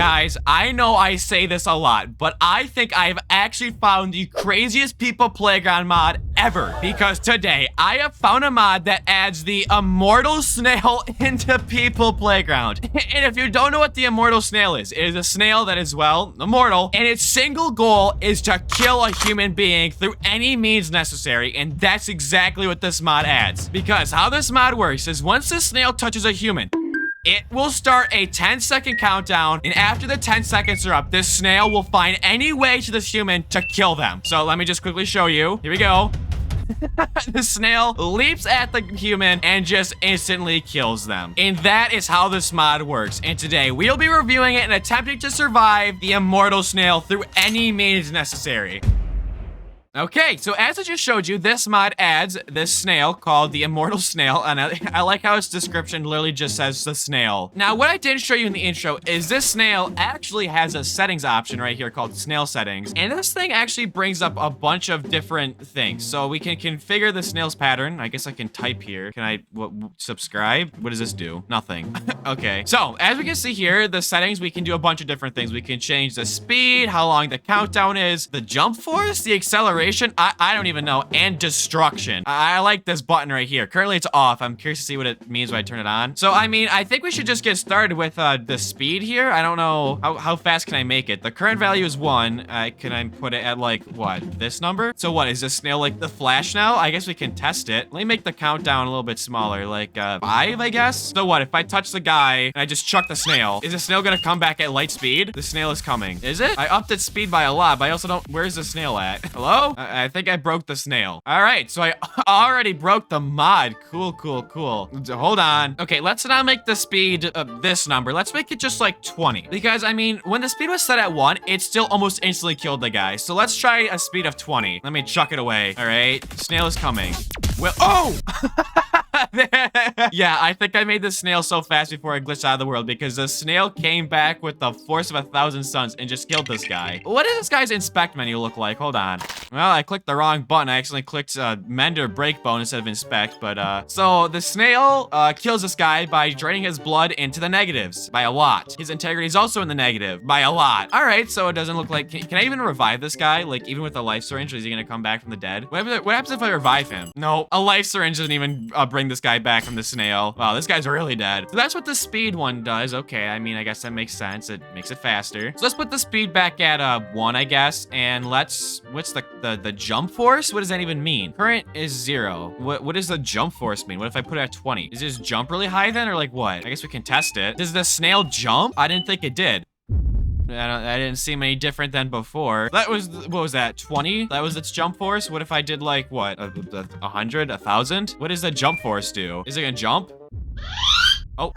Guys, I know I say this a lot, but I think I've actually found the craziest people playground mod ever, because today I have found a mod that adds the Immortal Snail into people playground. And if you don't know what the Immortal Snail is, it is a snail that is, well, immortal, and its single goal is to kill a human being through any means necessary, and that's exactly what this mod adds. Because how this mod works is once the snail touches a human, it will start a 10-second countdown, and after the 10 seconds are up, this snail will find any way to this human to kill them. So let me just quickly show you. Here we go. The snail leaps at the human and just instantly kills them. And that is how this mod works. And today we'll be reviewing it and attempting to survive the Immortal Snail through any means necessary. Okay, so as I just showed you, this mod adds this snail called the Immortal Snail, and I like how its description literally just says the snail. Now, what I didn't show you in the intro is this snail actually has a settings option right here called snail settings, and this thing actually brings up a bunch of different things. So we can configure the snail's pattern. I guess I can type here. Can I subscribe? What does this do? Nothing. Okay, so as we can see here, the settings, we can do a bunch of different things. We can change the speed, how long the countdown is, the jump force, the acceleration, I don't even know, and destruction. I like this button right here. Currently it's off. I'm curious to see what it means when I turn it on. So I mean, I think we should just get started with the speed here. I don't know how fast can I make it. The current value is 1. Can I put it at like what, this number? So what is this snail like the Flash now? I guess we can test it. Let me make the countdown a little bit smaller, like 5, I guess. So what if I touch the guy and I just chuck the snail? Is the snail gonna come back at light speed? The snail is coming. Is it? I upped its speed by a lot, but I also don't. Where's the snail at? Hello? I think I broke the snail. All right, so I already broke the mod. Cool, cool, cool. Hold on. Okay, let's not make the speed this number. Let's make it just like 20. Because, I mean, when the speed was set at 1, it still almost instantly killed the guy. So let's try a speed of 20. Let me chuck it away. All right, snail is coming. Well, oh! Yeah, I think I made the snail so fast before I glitched out of the world because the snail came back with the force of 1,000 suns and just killed this guy. What does this guy's inspect menu look like? Hold on. Well, I clicked the wrong button. I accidentally clicked mend or break bone instead of inspect, but so the snail kills this guy by draining his blood into the negatives by a lot. His integrity is also in the negative by a lot. All right, so it doesn't look like, can I even revive this guy? Like even with a life syringe, is he gonna come back from the dead? What happens if I revive him? No, a life syringe doesn't even bring this guy back from the snail. Wow, this guy's really dead. So that's what the speed one does. Okay, I mean, I guess that makes sense. It makes it faster. So let's put the speed back at 1, I guess, and what's the jump force? What does that even mean? Current is 0. What does the jump force mean? What if I put it at 20? Is his jump really high then, or like what? I guess we can test it. Does the snail jump? I didn't think it did. That didn't seem any different than before. That was, what was that, 20? That was its jump force? What if I did like, what, 100, 1,000? What does the jump force do? Is it gonna jump? Oh.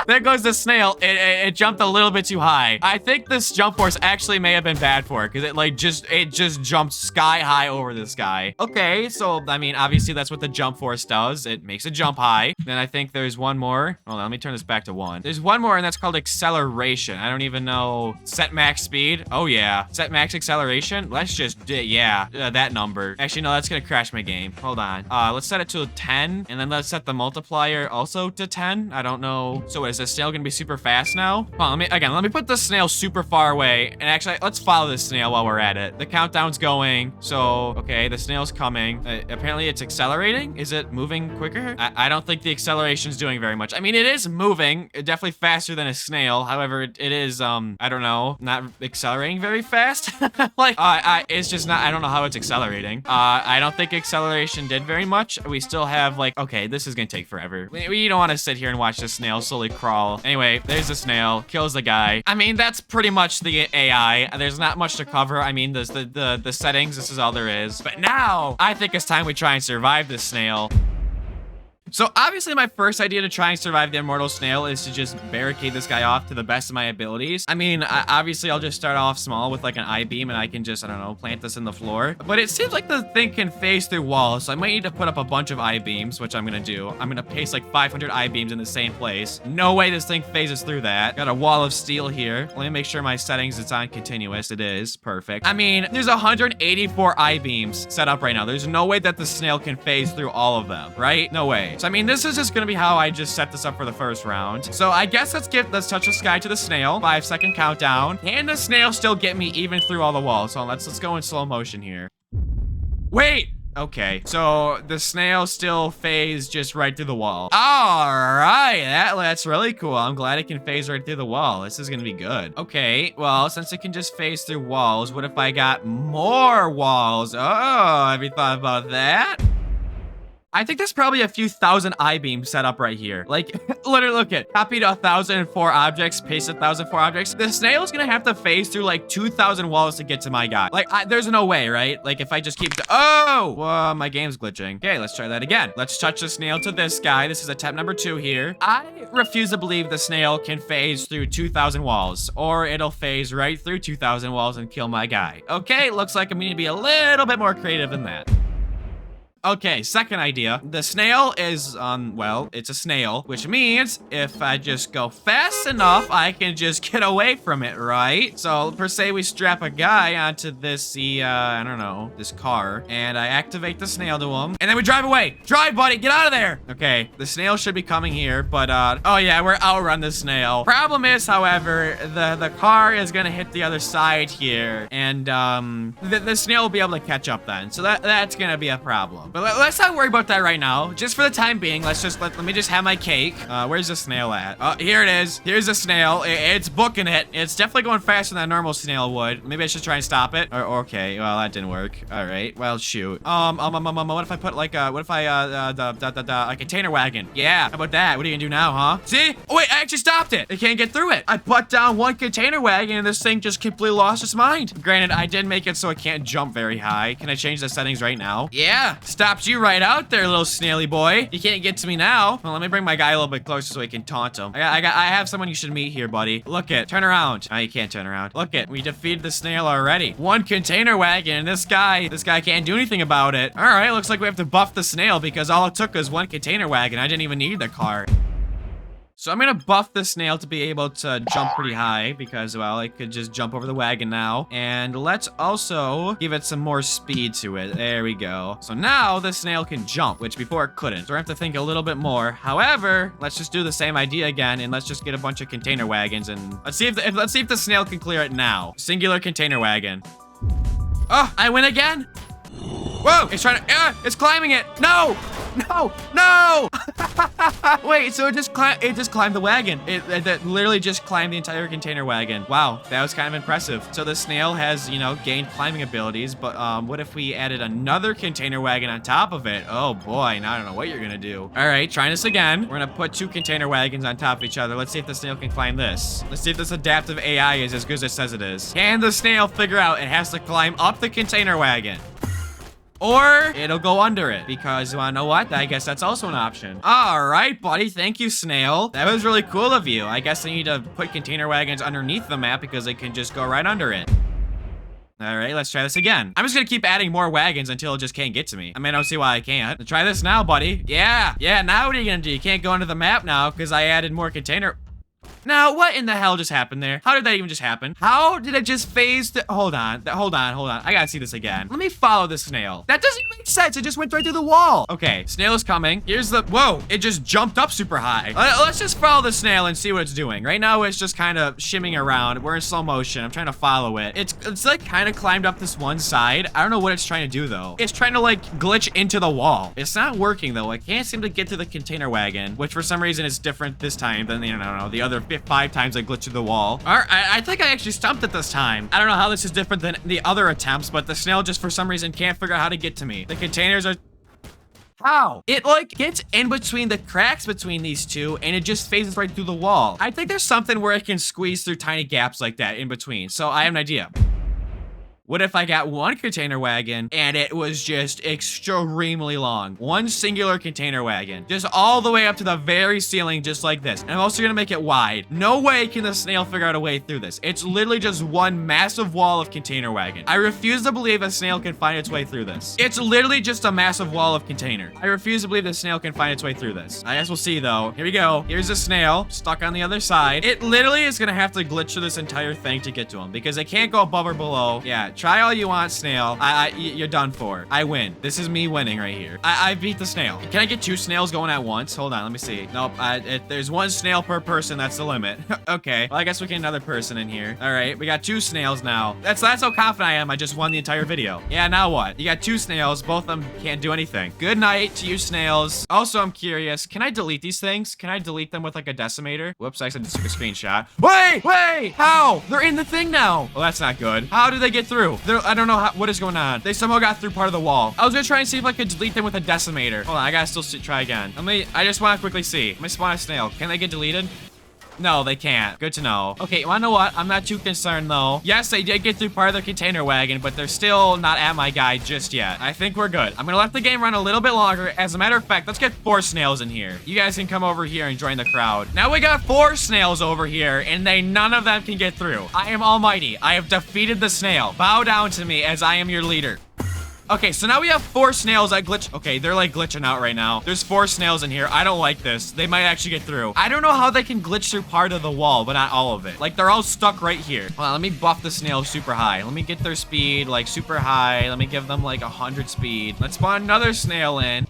There goes the snail. It jumped a little bit too high. I think this jump force actually may have been bad for it because it just jumped sky high over this guy. Okay, so I mean, obviously that's what the jump force does. It makes it jump high. Then I think there's one more. Hold on, let me turn this back to 1. There's one more, and that's called acceleration. I don't even know. Set max speed. Oh yeah, set max acceleration. Let's just that number. Actually, no, that's gonna crash my game. Hold on. Let's set it to 10, and then let's set the multiplier also to 10. I don't know. So what is this snail gonna be super fast now? Hold on, let me put the snail super far away, and actually let's follow this snail while we're at it. The countdown's going, so okay, the snail's coming. Apparently it's accelerating. Is it moving quicker? I don't think the acceleration's doing very much. I mean, it is moving definitely faster than a snail. However, it is I don't know, not accelerating very fast. Like it's just not, I don't know how it's accelerating. I don't think acceleration did very much. We still have like, okay, this is gonna take forever. We don't want to sit here and watch the snail slowly crawl. Anyway, there's the snail, kills the guy. I mean, that's pretty much the AI. There's not much to cover. I mean, there's the settings. This is all there is. But now, I think it's time we try and survive this snail. So obviously my first idea to try and survive the Immortal Snail is to just barricade this guy off to the best of my abilities. I mean, obviously I'll just start off small with like an I-beam and I can just, I don't know, plant this in the floor. But it seems like the thing can phase through walls, so I might need to put up a bunch of I-beams, which I'm gonna do. I'm gonna paste like 500 I-beams in the same place. No way this thing phases through that. Got a wall of steel here. Let me make sure my settings, it's on continuous. It is. Perfect. I mean, there's 184 I-beams set up right now. There's no way that the snail can phase through all of them, right? No way. So I mean, this is just gonna be how I just set this up for the first round. So I guess let's touch this guy to the snail. 5-second countdown. Can the snail still get me even through all the walls? So let's go in slow motion here. Wait. Okay, so the snail still phased just right through the wall. All right, that's really cool. I'm glad it can phase right through the wall. This is gonna be good. Okay, well, since it can just phase through walls, what if I got more walls? Oh, have you thought about that? I think there's probably a few thousand I-beams set up right here. Like, literally, look at copied 1,004 objects, pasted 1,004 objects. The snail is gonna have to phase through like 2,000 walls to get to my guy. Like, there's no way, right? Like, if I just keep oh, well, my game's glitching. Okay, let's try that again. Let's touch the snail to this guy. This is attempt number 2 here. I refuse to believe the snail can phase through 2,000 walls, or it'll phase right through 2,000 walls and kill my guy. Okay, looks like I'm gonna be a little bit more creative than that. Okay, second idea. The snail is, well, it's a snail, which means if I just go fast enough, I can just get away from it, right? So, per se, we strap a guy onto this, I don't know, this car, and I activate the snail to him, and then we drive away. Drive, buddy, get out of there. Okay, the snail should be coming here, but, oh yeah, we're outrun the snail. Problem is, however, the car is gonna hit the other side here, and, the snail will be able to catch up then, so that's gonna be a problem. But let's not worry about that right now. Just for the time being, let me just have my cake. Where's the snail at? Oh, here it is. Here's the snail. It's booking it. It's definitely going faster than a normal snail would. Maybe I should try and stop it. Okay, well, that didn't work. All right, well, shoot. What if I put like a container wagon? Yeah, how about that? What are you gonna do now, huh? See? Oh, wait, I actually stopped it. It can't get through it. I put down one container wagon and this thing just completely lost its mind. Granted, I did make it so it can't jump very high. Can I change the settings right now? Yeah, stopped you right out there, little snaily boy. You can't get to me now. Well, let me bring my guy a little bit closer so he can taunt him. I have someone you should meet here, buddy. Look it. Turn around. Oh, you can't turn around. Look it. We defeated the snail already. One container wagon. This guy can't do anything about it. All right, looks like we have to buff the snail because all it took was one container wagon. I didn't even need the car. So I'm gonna buff the snail to be able to jump pretty high because, well, it could just jump over the wagon now. And let's also give it some more speed to it. There we go. So now the snail can jump, which before it couldn't. So I have to think a little bit more. However, let's just do the same idea again and let's just get a bunch of container wagons and let's see if the snail can clear it now. Singular container wagon. Oh, I win again. Whoa, it's trying to, it's climbing it. No. No! No! Wait, so it just climbed the wagon. It literally just climbed the entire container wagon. Wow, that was kind of impressive. So the snail has, you know, gained climbing abilities, but what if we added another container wagon on top of it? Oh boy, now I don't know what you're gonna do. All right, trying this again. We're gonna put 2 container wagons on top of each other. Let's see if the snail can climb this. Let's see if this adaptive AI is as good as it says it is. Can the snail figure out it has to climb up the container wagon? Or it'll go under it because you wanna know what? I guess that's also an option. All right, buddy. Thank you, snail. That was really cool of you. I guess I need to put container wagons underneath the map because they can just go right under it. All right, let's try this again. I'm just gonna keep adding more wagons until it just can't get to me. I mean, I don't see why I can't. Let's try this now, buddy. Yeah, now what are you gonna do? You can't go into the map now because I added more container. Now, what in the hell just happened there? How did that even just happen? How did it just phase the... Hold on. I gotta see this again. Let me follow the snail. That doesn't even make sense. It just went right through the wall. Okay, snail is coming. Here's the... Whoa, it just jumped up super high. Let's just follow the snail and see what it's doing. Right now, it's just kind of shimming around. We're in slow motion. I'm trying to follow it. It's like kind of climbed up this one side. I don't know what it's trying to do, though. It's trying to, like, glitch into the wall. It's not working, though. I can't seem to get to the container wagon, which for some reason is different this time than, I don't know, the other 5 times I glitched through the wall. All right, I think I actually stumped it this time. I don't know how this is different than the other attempts, but the snail just for some reason can't figure out how to get to me. The containers are... How? It like gets in between the cracks between these two and it just phases right through the wall. I think there's something where it can squeeze through tiny gaps like that in between. So I have an idea. What if I got one container wagon and it was just extremely long? One singular container wagon. Just all the way up to the very ceiling, just like this. And I'm also gonna make it wide. No way can the snail figure out a way through this. It's literally just one massive wall of container wagon. I refuse to believe a snail can find its way through this. It's literally just a massive wall of container. I refuse to believe the snail can find its way through this. I guess we'll see though. Here we go. Here's the snail stuck on the other side. It literally is gonna have to glitch through this entire thing to get to him because it can't go above or below. Yeah, Try all you want, snail. You're done for. I win. This is me winning right here. I beat the snail. Can I get 2 snails going at once? Hold on, let me see. Nope, there's 1 snail per person. That's the limit. Okay, well, I guess we get another person in here. All right, we got 2 snails now. That's how confident I am. I just won the entire video. Yeah, now what? You got 2 snails. Both of them can't do anything. Good night to you snails. Also, I'm curious. Can I delete these things? Can I delete them with like a decimator? Whoops, I accidentally took a screenshot. Wait, how? They're in the thing now. Well, that's not good. How did they get through? I don't know what is going on. They somehow got through part of the wall. I was gonna try and see if I could delete them with a decimator. Hold on, I gotta still try again. I just want to quickly see. Let me spawn a snail. Can they get deleted? No, they can't. Good to know. Okay, you wanna know what? I'm not too concerned though. Yes, they did get through part of the container wagon, but they're still not at my guy just yet. I think we're good. I'm gonna let the game run a little bit longer. As a matter of fact, let's get 4 snails in here. You guys can come over here and join the crowd. Now we got 4 snails over here, and none of them can get through. I am almighty. I have defeated the snail. Bow down to me as I am your leader. Okay, so now we have 4 snails that glitch. Okay, they're like glitching out right now. There's 4 snails in here. I don't like this. They might actually get through. I don't know how they can glitch through part of the wall, but not all of it. Like, they're all stuck right here. Well, let me buff the snails super high. Let me get their speed, like, super high. Let me give them, like, 100 speed. Let's spawn another snail in.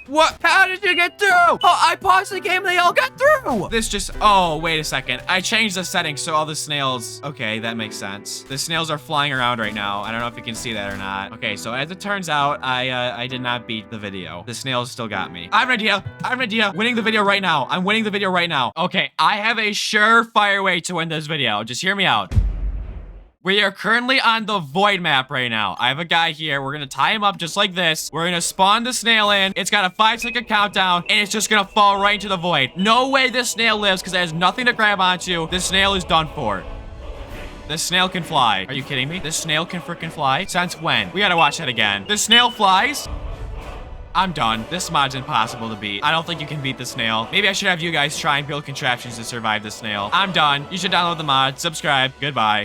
What? How did you get through? Oh, I paused the game. They all got through. Oh, wait a second. I changed the settings so all the snails. Okay, that makes sense. The snails are flying around right now. I don't know if you can see that or not. Okay, so as it turns out, I did not beat the video. The snails still got me. I have an idea. Winning the video right now. I'm winning the video right now. Okay, I have a surefire way to win this video. Just hear me out. We are currently on the void map right now. I have a guy here. We're gonna tie him up just like this. We're gonna spawn the snail in. It's got a 5-second countdown, and it's just gonna fall right into the void. No way this snail lives because it has nothing to grab onto. This snail is done for. This snail can fly. Are you kidding me? This snail can freaking fly? Since when? We gotta watch that again. This snail flies? I'm done. This mod's impossible to beat. I don't think you can beat the snail. Maybe I should have you guys try and build contraptions to survive the snail. I'm done. You should download the mod, subscribe. Goodbye.